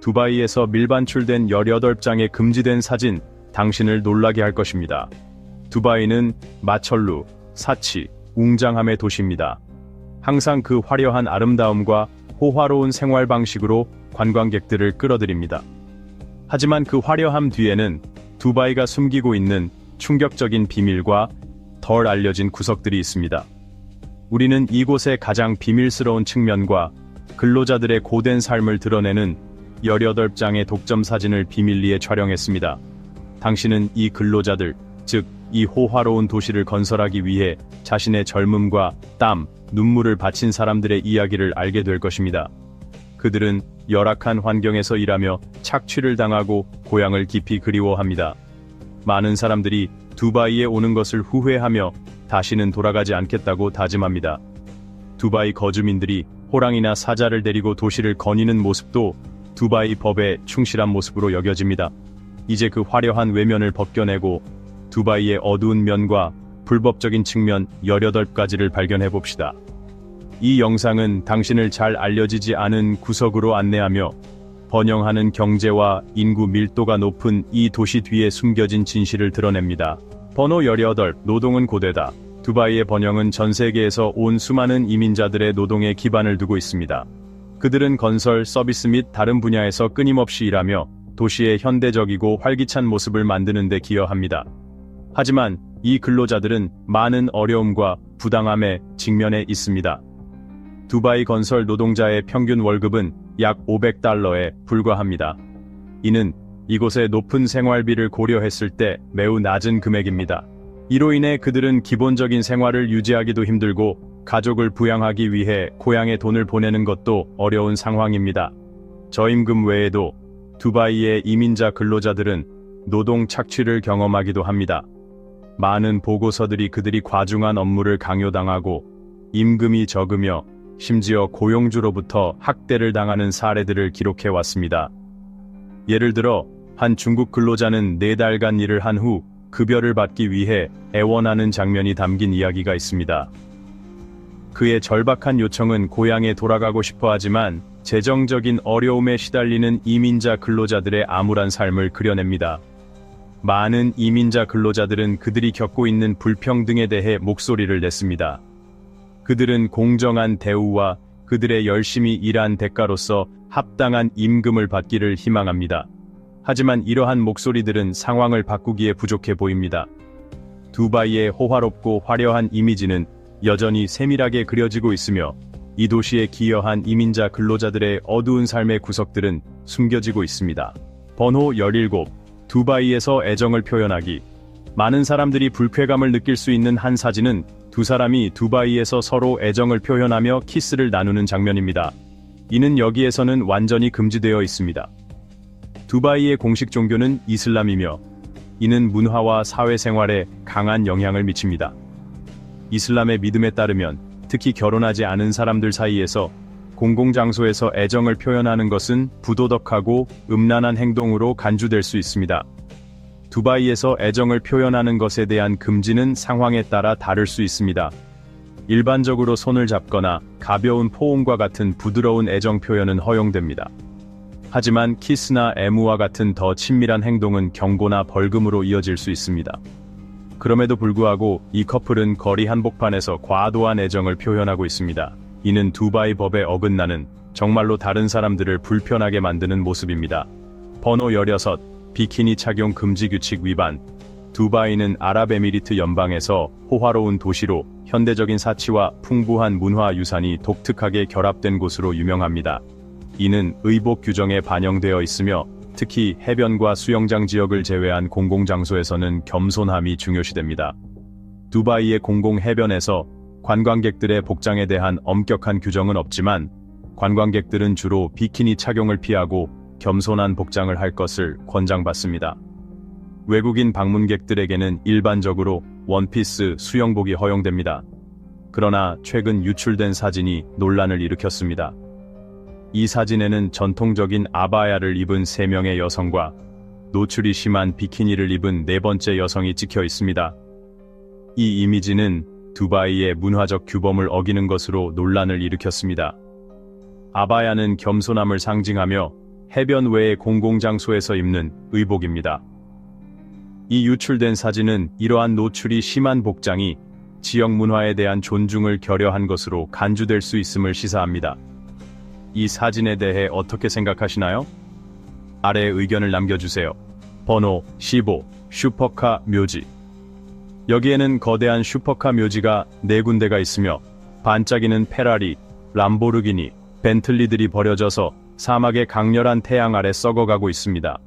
두바이에서 밀반출된 18장의 금지된 사진, 당신을 놀라게 할 것입니다. 두바이는 마철루, 사치, 웅장함의 도시입니다. 항상 그 화려한 아름다움과 호화로운 생활 방식으로 관광객들을 끌어들입니다. 하지만 그 화려함 뒤에는 두바이가 숨기고 있는 충격적인 비밀과 덜 알려진 구석들이 있습니다. 우리는 이곳의 가장 비밀스러운 측면과 근로자들의 고된 삶을 드러내는 18장의 독점 사진을 비밀리에 촬영했습니다. 당신은 이 근로자들, 즉 이 호화로운 도시를 건설하기 위해 자신의 젊음과 땀, 눈물을 바친 사람들의 이야기를 알게 될 것입니다. 그들은 열악한 환경에서 일하며 착취를 당하고 고향을 깊이 그리워합니다. 많은 사람들이 두바이에 오는 것을 후회하며 다시는 돌아가지 않겠다고 다짐합니다. 두바이 거주민들이 호랑이나 사자를 데리고 도시를 거니는 모습도 두바이 법에 충실한 모습으로 여겨집니다. 이제 그 화려한 외면을 벗겨내고 두바이의 어두운 면과 불법적인 측면 18가지를 발견해봅시다. 이 영상은 당신을 잘 알려지지 않은 구석으로 안내하며 번영하는 경제와 인구 밀도가 높은 이 도시 뒤에 숨겨진 진실을 드러냅니다. 번호 18. 노동은 고되다. 두바이의 번영은 전 세계에서 온 수많은 이민자들의 노동에 기반을 두고 있습니다. 그들은 건설, 서비스 및 다른 분야에서 끊임없이 일하며 도시의 현대적이고 활기찬 모습을 만드는 데 기여합니다. 하지만 이 근로자들은 많은 어려움과 부당함에 직면해 있습니다. 두바이 건설 노동자의 평균 월급은 약 500달러에 불과합니다. 이는 이곳의 높은 생활비를 고려했을 때 매우 낮은 금액입니다. 이로 인해 그들은 기본적인 생활을 유지하기도 힘들고 가족을 부양하기 위해 고향에 돈을 보내는 것도 어려운 상황입니다. 저임금 외에도 두바이의 이민자 근로자들은 노동 착취를 경험하기도 합니다. 많은 보고서들이 그들이 과중한 업무를 강요당하고 임금이 적으며 심지어 고용주로부터 학대를 당하는 사례들을 기록해왔습니다. 예를 들어 한 중국 근로자는 4달간 일을 한 후 급여를 받기 위해 애원하는 장면이 담긴 이야기가 있습니다. 그의 절박한 요청은 고향에 돌아가고 싶어 하지만 재정적인 어려움에 시달리는 이민자 근로자들의 암울한 삶을 그려냅니다. 많은 이민자 근로자들은 그들이 겪고 있는 불평등에 대해 목소리를 냈습니다. 그들은 공정한 대우와 그들의 열심히 일한 대가로서 합당한 임금을 받기를 희망합니다. 하지만 이러한 목소리들은 상황을 바꾸기에 부족해 보입니다. 두바이의 호화롭고 화려한 이미지는 여전히 세밀하게 그려지고 있으며 이 도시에 기여한 이민자 근로자들의 어두운 삶의 구석들은 숨겨지고 있습니다. 번호 17. 두바이에서 애정을 표현하기. 많은 사람들이 불쾌감을 느낄 수 있는 한 사진은 두 사람이 두바이에서 서로 애정을 표현하며 키스를 나누는 장면입니다. 이는 여기에서는 완전히 금지되어 있습니다. 두바이의 공식 종교는 이슬람이며 이는 문화와 사회생활에 강한 영향을 미칩니다. 이슬람의 믿음에 따르면 특히 결혼하지 않은 사람들 사이에서 공공장소에서 애정을 표현하는 것은 부도덕하고 음란한 행동으로 간주될 수 있습니다. 두바이에서 애정을 표현하는 것에 대한 금지는 상황에 따라 다를 수 있습니다. 일반적으로 손을 잡거나 가벼운 포옹과 같은 부드러운 애정 표현은 허용됩니다. 하지만 키스나 애무와 같은 더 친밀한 행동은 경고나 벌금으로 이어질 수 있습니다. 그럼에도 불구하고 이 커플은 거리 한복판에서 과도한 애정을 표현하고 있습니다. 이는 두바이 법에 어긋나는 정말로 다른 사람들을 불편하게 만드는 모습입니다. 번호 16. 비키니 착용 금지 규칙 위반. 두바이는 아랍에미리트 연방에서 호화로운 도시로 현대적인 사치와 풍부한 문화 유산이 독특하게 결합된 곳으로 유명합니다. 이는 의복 규정에 반영되어 있으며 특히 해변과 수영장 지역을 제외한 공공장소에서는 겸손함이 중요시됩니다. 두바이의 공공해변에서 관광객들의 복장에 대한 엄격한 규정은 없지만 관광객들은 주로 비키니 착용을 피하고 겸손한 복장을 할 것을 권장받습니다. 외국인 방문객들에게는 일반적으로 원피스 수영복이 허용됩니다. 그러나 최근 유출된 사진이 논란을 일으켰습니다. 이 사진에는 전통적인 아바야를 입은 3명의 여성과 노출이 심한 비키니를 입은 4번째 여성이 찍혀 있습니다. 이 이미지는 두바이의 문화적 규범을 어기는 것으로 논란을 일으켰습니다. 아바야는 겸손함을 상징하며 해변 외의 공공장소에서 입는 의복입니다. 이 유출된 사진은 이러한 노출이 심한 복장이 지역 문화에 대한 존중을 결여한 것으로 간주될 수 있음을 시사합니다. 이 사진에 대해 어떻게 생각하시나요? 아래에 의견을 남겨주세요. 번호 15. 슈퍼카 묘지. 여기에는 거대한 슈퍼카 묘지가 4군데가 있으며 반짝이는 페라리, 람보르기니, 벤틀리들이 버려져서 사막의 강렬한 태양 아래 썩어가고 있습니다.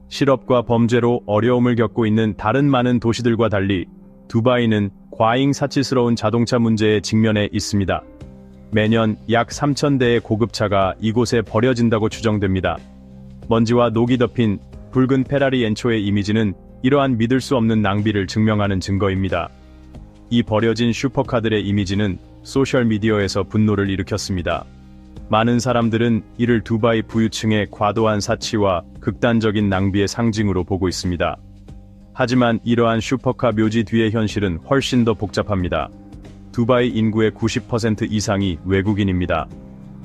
실업과 범죄로 어려움을 겪고 있는 다른 많은 도시들과 달리 두바이는 과잉 사치스러운 자동차 문제에 직면해 있습니다. 매년 약 3,000대의 고급차가 이곳에 버려진다고 추정됩니다. 먼지와 녹이 덮인 붉은 페라리 엔초의 이미지는 이러한 믿을 수 없는 낭비를 증명하는 증거입니다. 이 버려진 슈퍼카들의 이미지는 소셜미디어에서 분노를 일으켰습니다. 많은 사람들은 이를 두바이 부유층의 과도한 사치와 극단적인 낭비의 상징으로 보고 있습니다. 하지만 이러한 슈퍼카 묘지 뒤의 현실은 훨씬 더 복잡합니다. 두바이 인구의 90% 이상이 외국인입니다.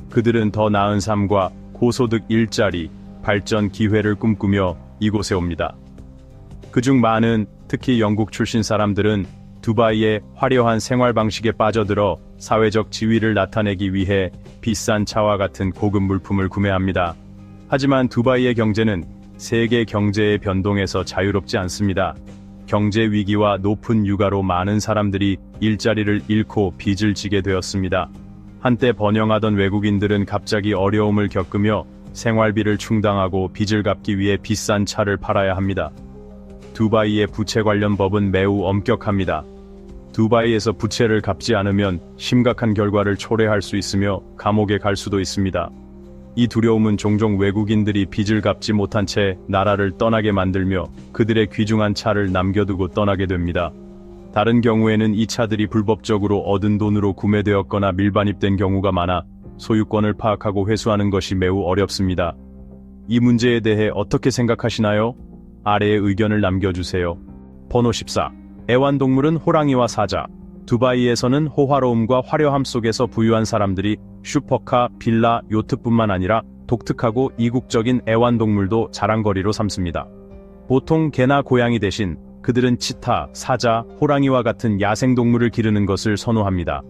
그들은 더 나은 삶과 고소득 일자리, 발전 기회를 꿈꾸며 이곳에 옵니다. 그중 많은, 특히 영국 출신 사람들은 두바이의 화려한 생활 방식에 빠져들어 사회적 지위를 나타내기 위해 비싼 차와 같은 고급 물품을 구매합니다. 하지만 두바이의 경제는 세계 경제의 변동에서 자유롭지 않습니다. 경제 위기와 높은 유가로 많은 사람들이 일자리를 잃고 빚을 지게 되었습니다. 한때 번영하던 외국인들은 갑자기 어려움을 겪으며 생활비를 충당하고 빚을 갚기 위해 비싼 차를 팔아야 합니다. 두바이의 부채 관련 법은 매우 엄격합니다. 두바이에서 부채를 갚지 않으면 심각한 결과를 초래할 수 있으며 감옥에 갈 수도 있습니다. 이 두려움은 종종 외국인들이 빚을 갚지 못한 채 나라를 떠나게 만들며 그들의 귀중한 차를 남겨두고 떠나게 됩니다. 다른 경우에는 이 차들이 불법적으로 얻은 돈으로 구매되었거나 밀반입된 경우가 많아 소유권을 파악하고 회수하는 것이 매우 어렵습니다. 이 문제에 대해 어떻게 생각하시나요? 아래에 의견을 남겨주세요. 번호 14. 애완동물은 호랑이와 사자. 두바이에서는 호화로움과 화려함 속에서 부유한 사람들이 슈퍼카, 빌라, 요트뿐만 아니라 독특하고 이국적인 애완동물도 자랑거리로 삼습니다. 보통 개나 고양이 대신 그들은 치타, 사자, 호랑이와 같은 야생동물을 기르는 것을 선호합니다.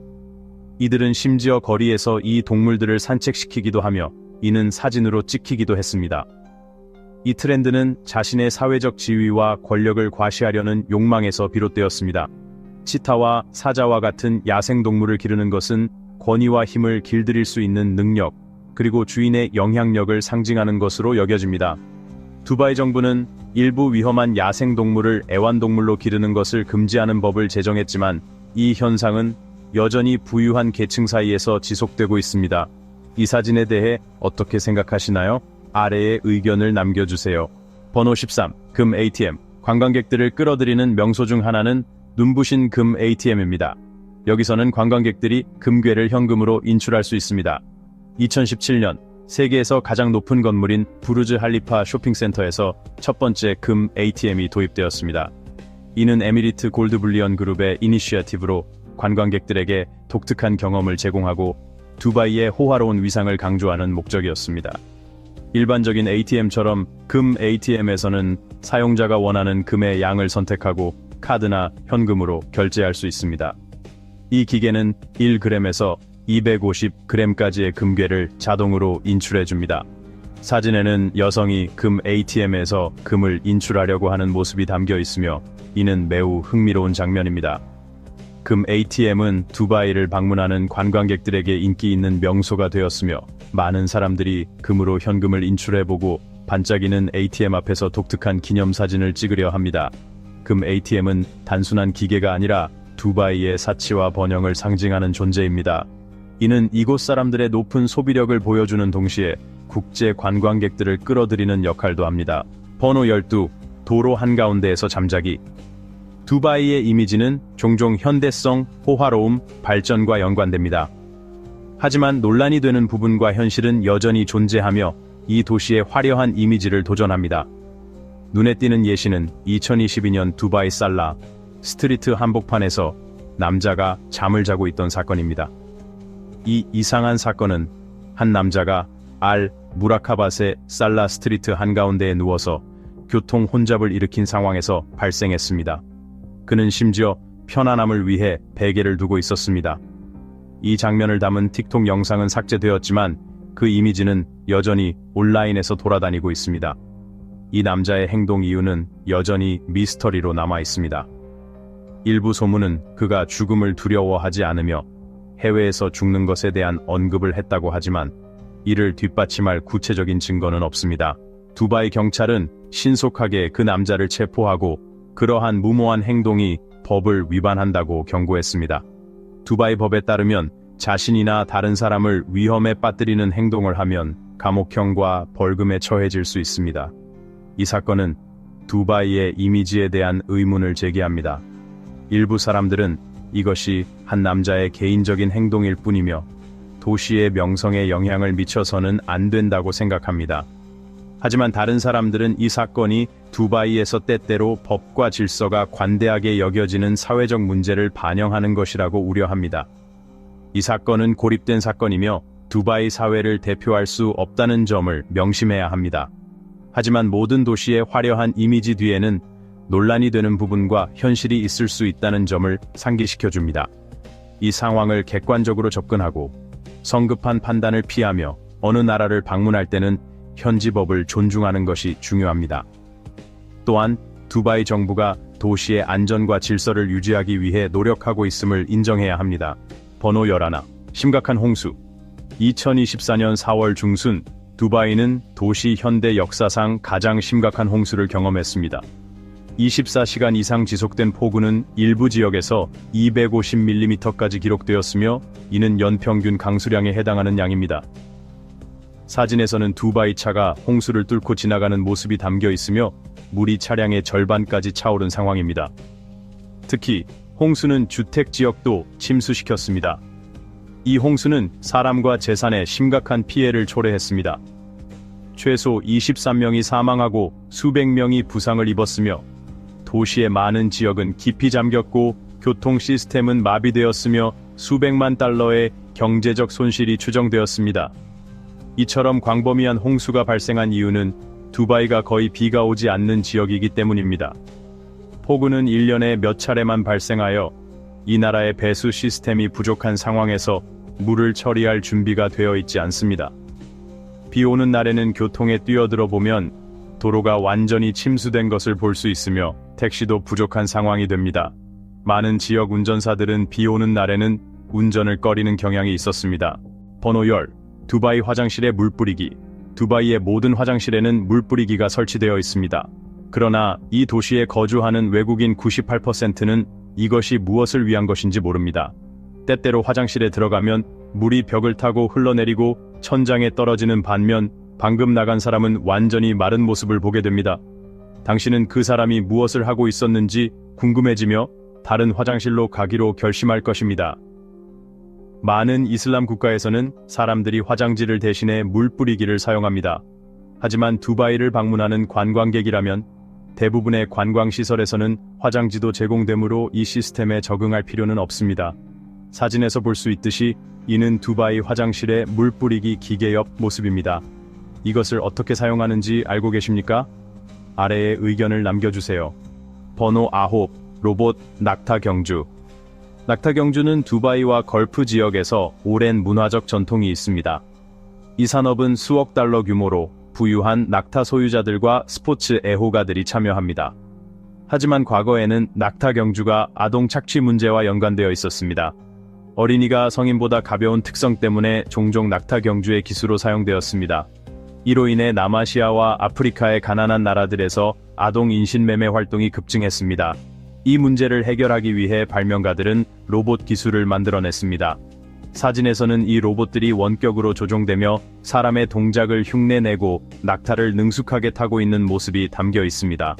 이들은 심지어 거리에서 이 동물들을 산책시키기도 하며 이는 사진으로 찍히기도 했습니다. 이 트렌드는 자신의 사회적 지위와 권력을 과시하려는 욕망에서 비롯되었습니다. 치타와 사자와 같은 야생동물을 기르는 것은 권위와 힘을 길들일 수 있는 능력, 그리고 주인의 영향력을 상징하는 것으로 여겨집니다. 두바이 정부는 일부 위험한 야생동물을 애완동물로 기르는 것을 금지하는 법을 제정했지만 이 현상은 여전히 부유한 계층 사이에서 지속되고 있습니다. 이 사진에 대해 어떻게 생각하시나요? 아래에 의견을 남겨주세요. 번호 13. 금 ATM. 관광객들을 끌어들이는 명소 중 하나는 눈부신 금 ATM입니다. 여기서는 관광객들이 금괴를 현금으로 인출할 수 있습니다. 2017년 세계에서 가장 높은 건물인 부르즈 할리파 쇼핑센터에서 첫 번째 금 ATM이 도입되었습니다. 이는 에미리트 골드블리언 그룹의 이니시어티브로 관광객들에게 독특한 경험을 제공하고 두바이의 호화로운 위상을 강조하는 목적이었습니다. 일반적인 ATM처럼 금 ATM에서는 사용자가 원하는 금의 양을 선택하고 카드나 현금으로 결제할 수 있습니다. 이 기계는 1g에서 250g까지의 금괴를 자동으로 인출해줍니다. 사진에는 여성이 금 ATM에서 금을 인출하려고 하는 모습이 담겨 있으며 이는 매우 흥미로운 장면입니다. 금 ATM은 두바이를 방문하는 관광객들에게 인기 있는 명소가 되었으며 많은 사람들이 금으로 현금을 인출해보고 반짝이는 ATM 앞에서 독특한 기념사진을 찍으려 합니다. 금 ATM은 단순한 기계가 아니라 두바이의 사치와 번영을 상징하는 존재입니다. 이는 이곳 사람들의 높은 소비력을 보여주는 동시에 국제 관광객들을 끌어들이는 역할도 합니다. 번호 12. 도로 한가운데에서 잠자기. 두바이의 이미지는 종종 현대성, 호화로움, 발전과 연관됩니다. 하지만 논란이 되는 부분과 현실은 여전히 존재하며 이 도시의 화려한 이미지를 도전합니다. 눈에 띄는 예시는 2022년 두바이 살라 스트리트 한복판에서 남자가 잠을 자고 있던 사건입니다. 이 이상한 사건은 한 남자가 알 무라카밭의 살라 스트리트 한가운데에 누워서 교통 혼잡을 일으킨 상황에서 발생했습니다. 그는 심지어 편안함을 위해 베개를 두고 있었습니다. 이 장면을 담은 틱톡 영상은 삭제되었지만 그 이미지는 여전히 온라인에서 돌아다니고 있습니다. 이 남자의 행동 이유는 여전히 미스터리로 남아 있습니다. 일부 소문은 그가 죽음을 두려워하지 않으며 해외에서 죽는 것에 대한 언급을 했다고 하지만 이를 뒷받침할 구체적인 증거는 없습니다. 두바이 경찰은 신속하게 그 남자를 체포하고 그러한 무모한 행동이 법을 위반한다고 경고했습니다. 두바이 법에 따르면 자신이나 다른 사람을 위험에 빠뜨리는 행동을 하면 감옥형과 벌금에 처해질 수 있습니다. 이 사건은 두바이의 이미지에 대한 의문을 제기합니다. 일부 사람들은 이것이 한 남자의 개인적인 행동일 뿐이며 도시의 명성에 영향을 미쳐서는 안 된다고 생각합니다. 하지만 다른 사람들은 이 사건이 두바이에서 때때로 법과 질서가 관대하게 여겨지는 사회적 문제를 반영하는 것이라고 우려합니다. 이 사건은 고립된 사건이며 두바이 사회를 대표할 수 없다는 점을 명심해야 합니다. 하지만 모든 도시의 화려한 이미지 뒤에는 논란이 되는 부분과 현실이 있을 수 있다는 점을 상기시켜줍니다. 이 상황을 객관적으로 접근하고 성급한 판단을 피하며 어느 나라를 방문할 때는 현지 법을 존중하는 것이 중요합니다. 또한 두바이 정부가 도시의 안전과 질서를 유지하기 위해 노력하고 있음을 인정해야 합니다. 번호 11. 심각한 홍수. 2024년 4월 중순 두바이는 도시 현대 역사상 가장 심각한 홍수를 경험했습니다. 24시간 이상 지속된 폭우는 일부 지역에서 250mm까지 기록되었으며 이는 연평균 강수량에 해당하는 양입니다. 사진에서는 두바이 차가 홍수를 뚫고 지나가는 모습이 담겨 있으며 물이 차량의 절반까지 차오른 상황입니다. 특히 홍수는 주택 지역도 침수시켰습니다. 이 홍수는 사람과 재산에 심각한 피해를 초래했습니다. 최소 23명이 사망하고 수백 명이 부상을 입었으며 도시의 많은 지역은 깊이 잠겼고 교통 시스템은 마비되었으며 수백만 달러의 경제적 손실이 추정되었습니다. 이처럼 광범위한 홍수가 발생한 이유는 두바이가 거의 비가 오지 않는 지역이기 때문입니다. 폭우는 1년에 몇 차례만 발생하여 이 나라의 배수 시스템이 부족한 상황에서 물을 처리할 준비가 되어 있지 않습니다. 비 오는 날에는 교통에 뛰어들어 보면 도로가 완전히 침수된 것을 볼 수 있으며 택시도 부족한 상황이 됩니다. 많은 지역 운전사들은 비 오는 날에는 운전을 꺼리는 경향이 있었습니다. 번호 10. 두바이 화장실에 물 뿌리기. 두바이의 모든 화장실에는 물 뿌리기가 설치되어 있습니다. 그러나 이 도시에 거주하는 외국인 98%는 이것이 무엇을 위한 것인지 모릅니다. 때때로 화장실에 들어가면 물이 벽을 타고 흘러내리고 천장에 떨어지는 반면 방금 나간 사람은 완전히 마른 모습을 보게 됩니다. 당신은 그 사람이 무엇을 하고 있었는지 궁금해지며 다른 화장실로 가기로 결심할 것입니다. 많은 이슬람 국가에서는 사람들이 화장지를 대신해 물 뿌리기를 사용합니다. 하지만 두바이를 방문하는 관광객이라면 대부분의 관광시설에서는 화장지도 제공되므로 이 시스템에 적응할 필요는 없습니다. 사진에서 볼 수 있듯이 이는 두바이 화장실의 물 뿌리기 기계 옆 모습입니다. 이것을 어떻게 사용하는지 알고 계십니까? 아래에 의견을 남겨주세요. 번호 9. 로봇 낙타 경주. 낙타 경주는 두바이와 걸프 지역에서 오랜 문화적 전통이 있습니다. 이 산업은 수억 달러 규모로 부유한 낙타 소유자들과 스포츠 애호가들이 참여합니다. 하지만 과거에는 낙타 경주가 아동 착취 문제와 연관되어 있었습니다. 어린이가 성인보다 가벼운 특성 때문에 종종 낙타 경주의 기수로 사용되었습니다. 이로 인해 남아시아와 아프리카의 가난한 나라들에서 아동 인신매매 활동이 급증했습니다. 이 문제를 해결하기 위해 발명가들은 로봇 기술을 만들어냈습니다. 사진에서는 이 로봇들이 원격으로 조종되며 사람의 동작을 흉내내고 낙타를 능숙하게 타고 있는 모습이 담겨 있습니다.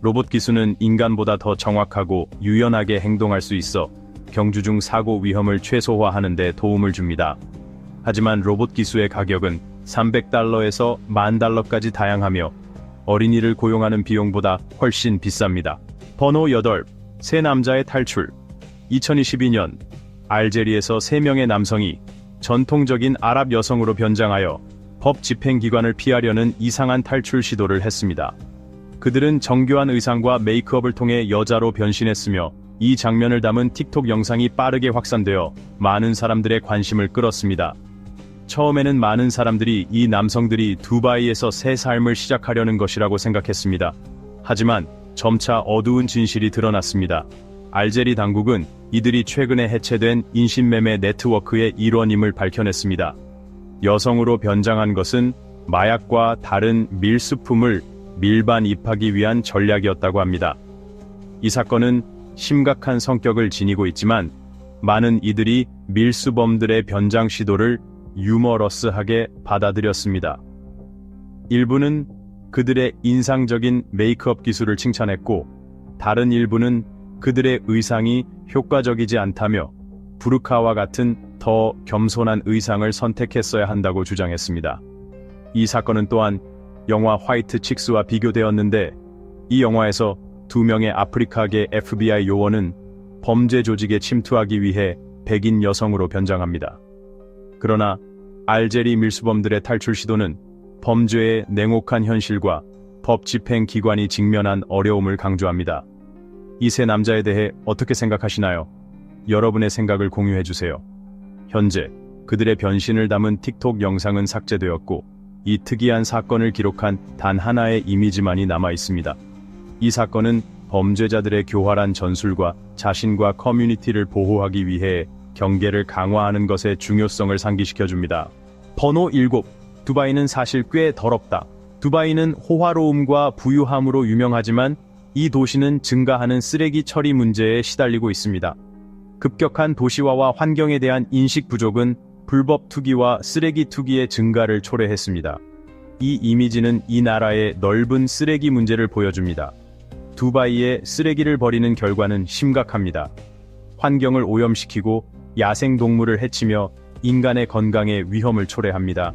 로봇 기수는 인간보다 더 정확하고 유연하게 행동할 수 있어 경주 중 사고 위험을 최소화하는 데 도움을 줍니다. 하지만 로봇 기수의 가격은 300달러에서 10,000달러까지 다양하며 어린이를 고용하는 비용보다 훨씬 비쌉니다. 번호 8. 세 남자의 탈출. 2022년 알제리에서 3명의 남성이 전통적인 아랍 여성으로 변장하여 법 집행기관을 피하려는 이상한 탈출 시도를 했습니다. 그들은 정교한 의상과 메이크업을 통해 여자로 변신했으며 이 장면을 담은 틱톡 영상이 빠르게 확산되어 많은 사람들의 관심을 끌었습니다. 처음에는 많은 사람들이 이 남성들이 두바이에서 새 삶을 시작하려는 것이라고 생각했습니다. 하지만 점차 어두운 진실이 드러났습니다. 알제리 당국은 이들이 최근에 해체된 인신매매 네트워크의 일원임을 밝혀냈습니다. 여성으로 변장한 것은 마약과 다른 밀수품을 밀반입하기 위한 전략이었다고 합니다. 이 사건은 심각한 성격을 지니고 있지만 많은 이들이 밀수범들의 변장 시도를 유머러스하게 받아들였습니다. 일부는 그들의 인상적인 메이크업 기술을 칭찬했고, 다른 일부는 그들의 의상이 효과적이지 않다며 부르카와 같은 더 겸손한 의상을 선택했어야 한다고 주장했습니다. 이 사건은 또한 영화 화이트 칙스와 비교되었는데, 이 영화에서 2명의 아프리카계 FBI 요원은 범죄 조직에 침투하기 위해 백인 여성으로 변장합니다. 그러나 알제리 밀수범들의 탈출 시도는 범죄의 냉혹한 현실과 법 집행 기관이 직면한 어려움을 강조합니다. 이 세 남자에 대해 어떻게 생각하시나요? 여러분의 생각을 공유해주세요. 현재 그들의 변신을 담은 틱톡 영상은 삭제되었고, 이 특이한 사건을 기록한 단 하나의 이미지만이 남아 있습니다. 이 사건은 범죄자들의 교활한 전술과 자신과 커뮤니티를 보호하기 위해 경계를 강화하는 것의 중요성을 상기시켜줍니다. 번호 7. 두바이는 사실 꽤 더럽다. 두바이는 호화로움과 부유함으로 유명하지만 이 도시는 증가하는 쓰레기 처리 문제에 시달리고 있습니다. 급격한 도시화와 환경에 대한 인식 부족은 불법 투기와 쓰레기 투기의 증가를 초래했습니다. 이 이미지는 이 나라의 넓은 쓰레기 문제를 보여줍니다. 두바이에 쓰레기를 버리는 결과는 심각합니다. 환경을 오염시키고 야생동물을 해치며 인간의 건강에 위험을 초래합니다.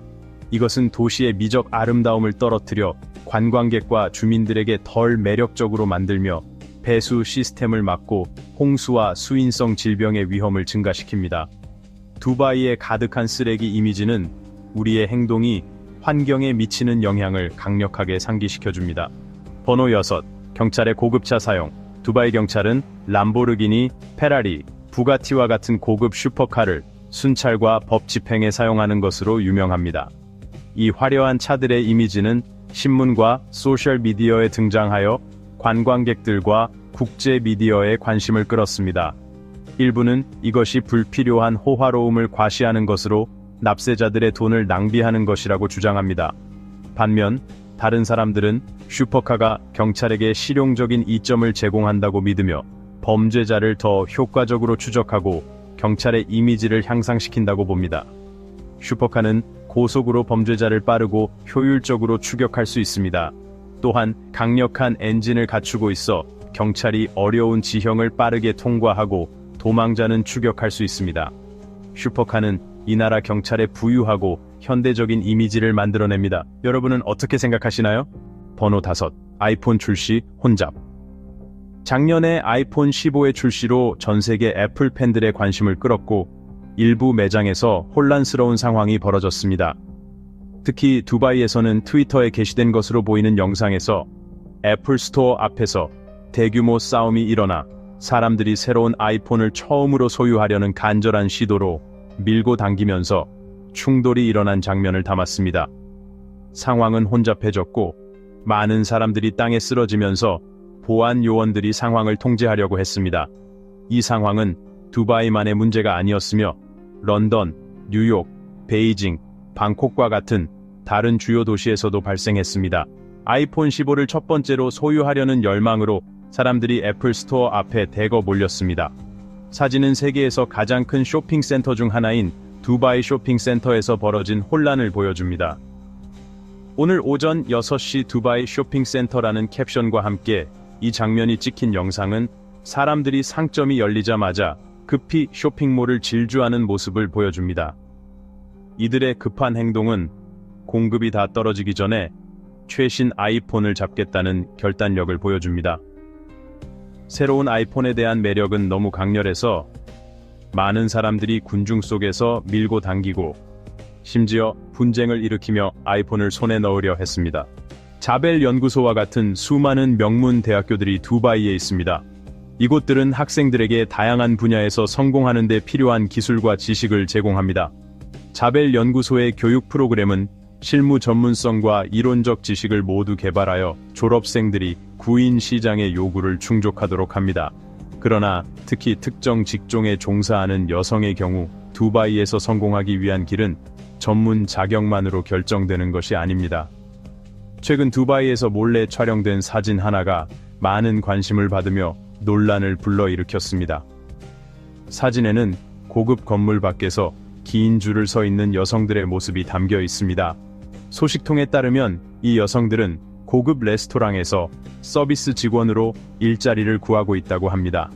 이것은 도시의 미적 아름다움을 떨어뜨려 관광객과 주민들에게 덜 매력적으로 만들며 배수 시스템을 막고 홍수와 수인성 질병의 위험을 증가시킵니다. 두바이에 가득한 쓰레기 이미지는 우리의 행동이 환경에 미치는 영향을 강력하게 상기시켜줍니다. 번호 6. 경찰의 고급차 사용. 두바이 경찰은 람보르기니, 페라리, 부가티와 같은 고급 슈퍼카를 순찰과 법 집행에 사용하는 것으로 유명합니다. 이 화려한 차들의 이미지는 신문과 소셜미디어에 등장하여 관광객들과 국제 미디어의 관심을 끌었습니다. 일부는 이것이 불필요한 호화로움을 과시하는 것으로 납세자들의 돈을 낭비하는 것이라고 주장합니다. 반면 다른 사람들은 슈퍼카가 경찰에게 실용적인 이점을 제공한다고 믿으며 범죄자를 더 효과적으로 추적하고 경찰의 이미지를 향상시킨다고 봅니다. 슈퍼카는 고속으로 범죄자를 빠르고 효율적으로 추격할 수 있습니다. 또한 강력한 엔진을 갖추고 있어 경찰이 어려운 지형을 빠르게 통과하고 도망자는 추격할 수 있습니다. 슈퍼카는 이 나라 경찰의 부유하고 현대적인 이미지를 만들어냅니다. 여러분은 어떻게 생각하시나요? 번호 5. 아이폰 출시 혼잡. 작년에 아이폰 15의 출시로 전 세계 애플 팬들의 관심을 끌었고, 일부 매장에서 혼란스러운 상황이 벌어졌습니다. 특히 두바이에서는 트위터에 게시된 것으로 보이는 영상에서 애플 스토어 앞에서 대규모 싸움이 일어나 사람들이 새로운 아이폰을 처음으로 소유하려는 간절한 시도로 밀고 당기면서 충돌이 일어난 장면을 담았습니다. 상황은 혼잡해졌고 많은 사람들이 땅에 쓰러지면서 보안 요원들이 상황을 통제하려고 했습니다. 이 상황은 두바이만의 문제가 아니었으며 런던, 뉴욕, 베이징, 방콕과 같은 다른 주요 도시에서도 발생했습니다. 아이폰 15를 첫 번째로 소유하려는 열망으로 사람들이 애플 스토어 앞에 대거 몰렸습니다. 사진은 세계에서 가장 큰 쇼핑센터 중 하나인 두바이 쇼핑센터에서 벌어진 혼란을 보여줍니다. 오늘 오전 6시 두바이 쇼핑센터라는 캡션과 함께 이 장면이 찍힌 영상은 사람들이 상점이 열리자마자 급히 쇼핑몰을 질주하는 모습을 보여줍니다. 이들의 급한 행동은 공급이 다 떨어지기 전에 최신 아이폰을 잡겠다는 결단력을 보여줍니다. 새로운 아이폰에 대한 매력은 너무 강렬해서 많은 사람들이 군중 속에서 밀고 당기고 심지어 분쟁을 일으키며 아이폰을 손에 넣으려 했습니다. 자벨 연구소와 같은 수많은 명문 대학교들이 두바이에 있습니다. 이곳들은 학생들에게 다양한 분야에서 성공하는 데 필요한 기술과 지식을 제공합니다. 자벨 연구소의 교육 프로그램은 실무 전문성과 이론적 지식을 모두 개발하여 졸업생들이 구인 시장의 요구를 충족하도록 합니다. 그러나 특히 특정 직종에 종사하는 여성의 경우 두바이에서 성공하기 위한 길은 전문 자격만으로 결정되는 것이 아닙니다. 최근 두바이에서 몰래 촬영된 사진 하나가 많은 관심을 받으며 논란을 불러일으켰습니다. 사진에는 고급 건물 밖에서 긴 줄을 서 있는 여성들의 모습이 담겨 있습니다. 소식통에 따르면 이 여성들은 고급 레스토랑에서 서비스 직원으로 일자리를 구하고 있다고 합니다.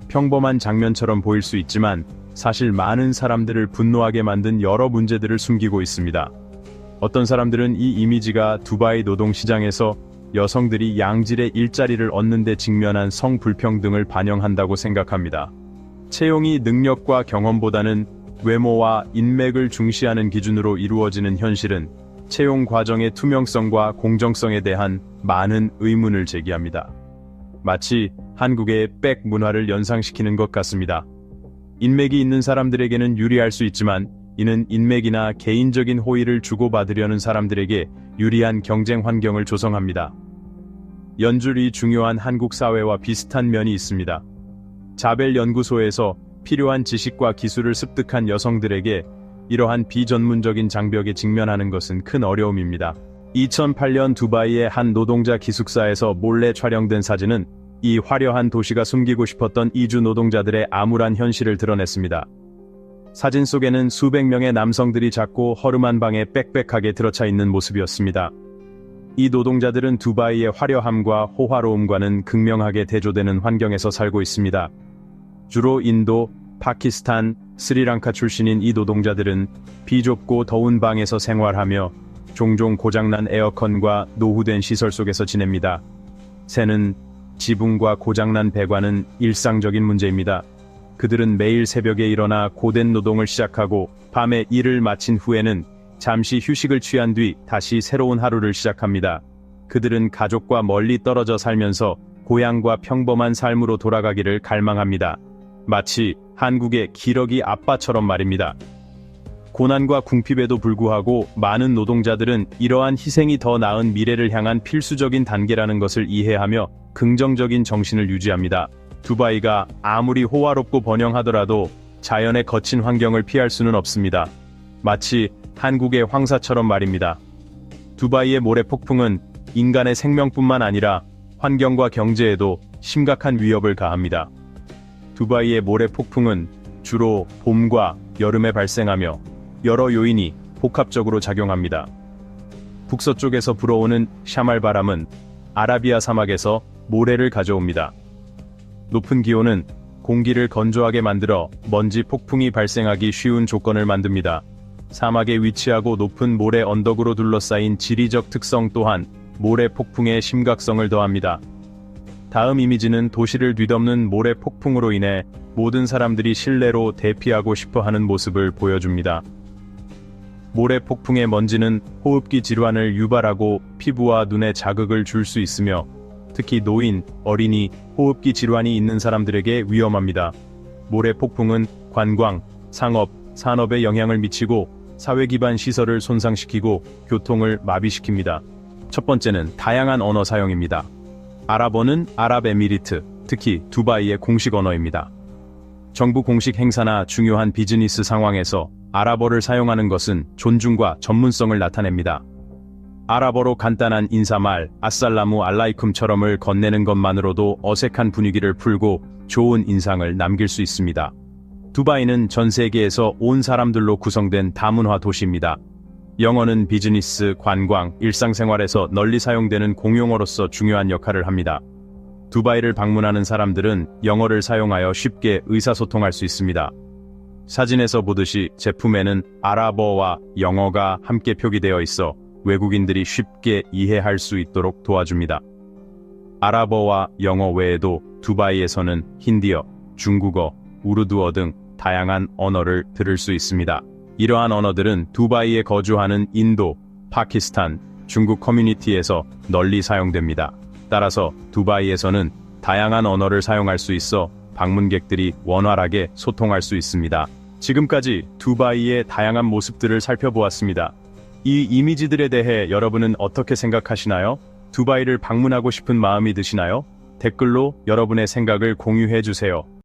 평범한 장면처럼 보일 수 있지만 사실 많은 사람들을 분노하게 만든 여러 문제들을 숨기고 있습니다. 어떤 사람들은 이 이미지가 두바이 노동시장에서 여성들이 양질의 일자리를 얻는 데 직면한 성불평등을 반영한다고 생각합니다. 채용이 능력과 경험보다는 외모와 인맥을 중시하는 기준으로 이루어지는 현실은 채용 과정의 투명성과 공정성에 대한 많은 의문을 제기합니다. 마치 한국의 백 문화를 연상시키는 것 같습니다. 인맥이 있는 사람들에게는 유리할 수 있지만 이는 인맥이나 개인적인 호의를 주고받으려는 사람들에게 유리한 경쟁 환경을 조성합니다. 연줄이 중요한 한국 사회와 비슷한 면이 있습니다. 자벨 연구소에서 필요한 지식과 기술을 습득한 여성들에게 이러한 비전문적인 장벽에 직면하는 것은 큰 어려움입니다. 2008년 두바이의 한 노동자 기숙사에서 몰래 촬영된 사진은 이 화려한 도시가 숨기고 싶었던 이주 노동자들의 암울한 현실을 드러냈습니다. 사진 속에는 수백 명의 남성들이 작고 허름한 방에 빽빽하게 들어차 있는 모습이었습니다. 이 노동자들은 두바이의 화려함과 호화로움과는 극명하게 대조되는 환경에서 살고 있습니다. 주로 인도, 파키스탄, 스리랑카 출신인 이 노동자들은 비좁고 더운 방에서 생활하며 종종 고장난 에어컨과 노후된 시설 속에서 지냅니다. 새는, 지붕과 고장난 배관은 일상적인 문제입니다. 그들은 매일 새벽에 일어나 고된 노동을 시작하고 밤에 일을 마친 후에는 잠시 휴식을 취한 뒤 다시 새로운 하루를 시작합니다. 그들은 가족과 멀리 떨어져 살면서 고향과 평범한 삶으로 돌아가기를 갈망합니다. 마치 한국의 기러기 아빠처럼 말입니다. 고난과 궁핍에도 불구하고 많은 노동자들은 이러한 희생이 더 나은 미래를 향한 필수적인 단계라는 것을 이해하며 긍정적인 정신을 유지합니다. 두바이가 아무리 호화롭고 번영하더라도 자연의 거친 환경을 피할 수는 없습니다. 마치 한국의 황사처럼 말입니다. 두바이의 모래 폭풍은 인간의 생명뿐만 아니라 환경과 경제에도 심각한 위협을 가합니다. 두바이의 모래 폭풍은 주로 봄과 여름에 발생하며 여러 요인이 복합적으로 작용합니다. 북서쪽에서 불어오는 샤말 바람은 아라비아 사막에서 모래를 가져옵니다. 높은 기온은 공기를 건조하게 만들어 먼지 폭풍이 발생하기 쉬운 조건을 만듭니다. 사막에 위치하고 높은 모래 언덕으로 둘러싸인 지리적 특성 또한 모래 폭풍의 심각성을 더합니다. 다음 이미지는 도시를 뒤덮는 모래 폭풍으로 인해 모든 사람들이 실내로 대피하고 싶어하는 모습을 보여줍니다. 모래 폭풍의 먼지는 호흡기 질환을 유발하고 피부와 눈에 자극을 줄 수 있으며 특히 노인, 어린이, 호흡기 질환이 있는 사람들에게 위험합니다. 모래 폭풍은 관광, 상업, 산업에 영향을 미치고 사회 기반 시설을 손상시키고 교통을 마비시킵니다. 첫 번째는 다양한 언어 사용입니다. 아랍어는 아랍에미리트, 특히 두바이의 공식 언어입니다. 정부 공식 행사나 중요한 비즈니스 상황에서 아랍어를 사용하는 것은 존중과 전문성을 나타냅니다. 아랍어로 간단한 인사말, 아살라무 알라이쿰처럼을 건네는 것만으로도 어색한 분위기를 풀고 좋은 인상을 남길 수 있습니다. 두바이는 전 세계에서 온 사람들로 구성된 다문화 도시입니다. 영어는 비즈니스, 관광, 일상생활에서 널리 사용되는 공용어로서 중요한 역할을 합니다. 두바이를 방문하는 사람들은 영어를 사용하여 쉽게 의사소통할 수 있습니다. 사진에서 보듯이 제품에는 아랍어와 영어가 함께 표기되어 있어 외국인들이 쉽게 이해할 수 있도록 도와줍니다. 아랍어와 영어 외에도 두바이에서는 힌디어, 중국어, 우르두어 등 다양한 언어를 들을 수 있습니다. 이러한 언어들은 두바이에 거주하는 인도, 파키스탄, 중국 커뮤니티에서 널리 사용됩니다. 따라서 두바이에서는 다양한 언어를 사용할 수 있어 방문객들이 원활하게 소통할 수 있습니다. 지금까지 두바이의 다양한 모습들을 살펴보았습니다. 이 이미지들에 대해 여러분은 어떻게 생각하시나요? 두바이를 방문하고 싶은 마음이 드시나요? 댓글로 여러분의 생각을 공유해 주세요.